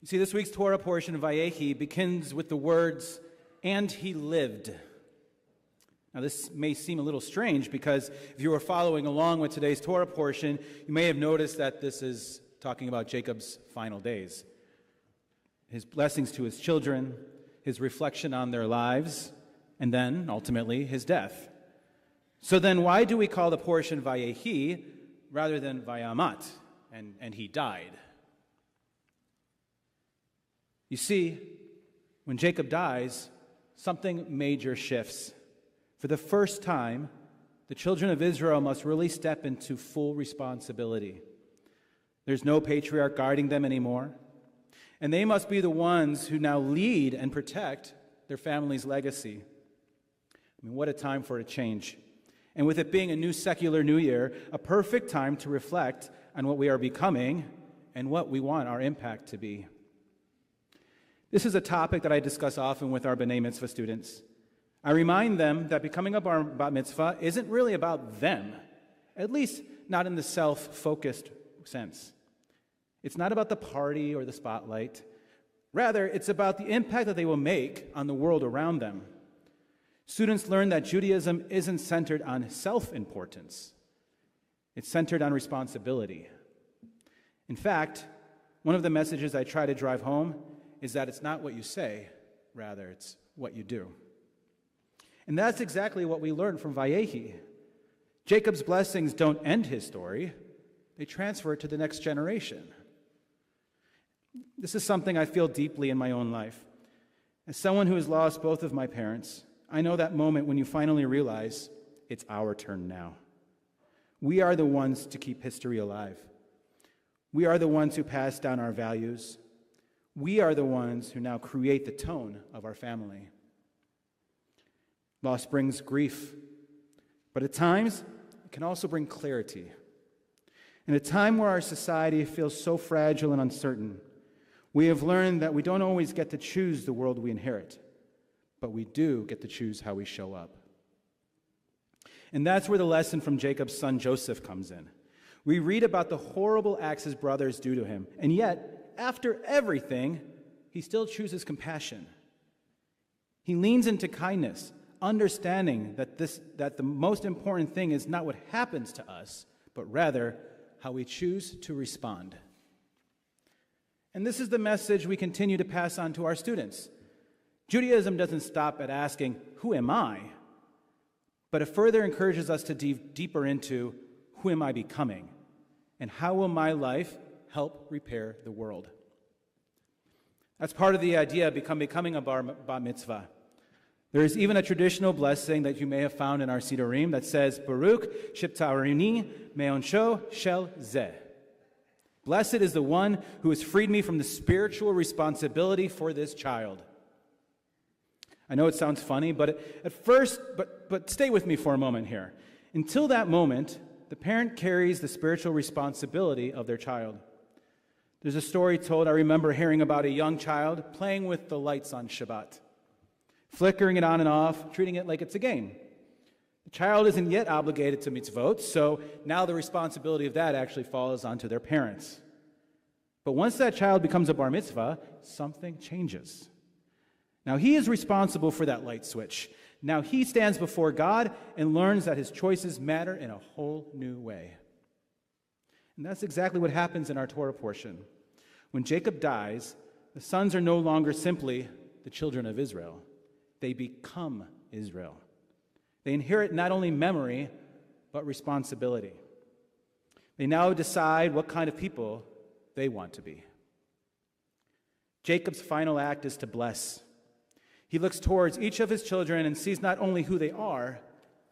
You see, this week's Torah portion of Vayechi begins with the words, "and he lived." Now, this may seem a little strange because if you were following along with today's Torah portion, you may have noticed that this is talking about Jacob's final days. His blessings to his children, his reflection on their lives, and then, ultimately, his death. So then why do we call the portion Vayechi rather than Vayamat, and he died? You see, when Jacob dies, something major shifts. For the first time, the children of Israel must really step into full responsibility. There's no patriarch guarding them anymore, and they must be the ones who now lead and protect their family's legacy. I mean, what a time for a change. And with it being a new secular new year, a perfect time to reflect on what we are becoming and what we want our impact to be. This is a topic that I discuss often with our B'nai Mitzvah students. I remind them that becoming a Bat Mitzvah isn't really about them, at least not in the self-focused sense. It's not about the party or the spotlight. Rather, it's about the impact that they will make on the world around them. Students learn that Judaism isn't centered on self-importance. It's centered on responsibility. In fact, one of the messages I try to drive home is that it's not what you say, rather it's what you do. And that's exactly what we learn from Vayechi. Jacob's blessings don't end his story. They transfer it to the next generation. This is something I feel deeply in my own life. As someone who has lost both of my parents, I know that moment when you finally realize it's our turn now. We are the ones to keep history alive. We are the ones who pass down our values. We are the ones who now create the tone of our family. Loss brings grief, but at times it can also bring clarity. In a time where our society feels so fragile and uncertain, we have learned that we don't always get to choose the world we inherit, but we do get to choose how we show up. And that's where the lesson from Jacob's son Joseph comes in. We read about the horrible acts his brothers do to him, and yet, after everything, he still chooses compassion. He leans into kindness, understanding that the most important thing is not what happens to us, but rather how we choose to respond. And this is the message we continue to pass on to our students. Judaism doesn't stop at asking, "Who am I?" But it further encourages us to dive deeper into, "Who am I becoming? And how will my life help repair the world?" That's part of the idea of becoming a Bat Mitzvah. There is even a traditional blessing that you may have found in our Sidurim that says, "Baruch shiptarini me'onsho shel zeh." Blessed is the one who has freed me from the spiritual responsibility for this child. I know it sounds funny, but stay with me for a moment here. Until that moment, the parent carries the spiritual responsibility of their child. There's a story told, I remember hearing about a young child playing with the lights on Shabbat, flickering it on and off, treating it like it's a game. The child isn't yet obligated to mitzvot, so now the responsibility of that actually falls onto their parents. But once that child becomes a bar mitzvah, something changes. Now he is responsible for that light switch. Now he stands before God and learns that his choices matter in a whole new way. And that's exactly what happens in our Torah portion. When Jacob dies, the sons are no longer simply the children of Israel. They become Israel. They inherit not only memory, but responsibility. They now decide what kind of people they want to be. Jacob's final act is to bless. He looks towards each of his children and sees not only who they are,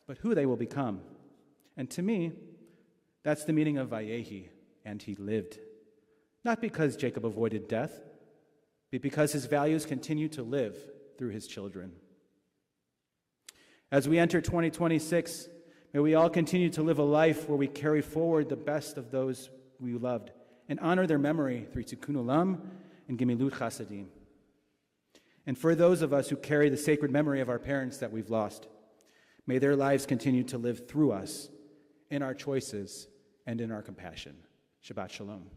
but who they will become. And to me, that's the meaning of Vayechi, and he lived. Not because Jacob avoided death, but because his values continue to live through his children. As we enter 2026, may we all continue to live a life where we carry forward the best of those we loved and honor their memory through Tikkun Olam and Gemilut Chasadim. And for those of us who carry the sacred memory of our parents that we've lost, may their lives continue to live through us in our choices and in our compassion. Shabbat Shalom.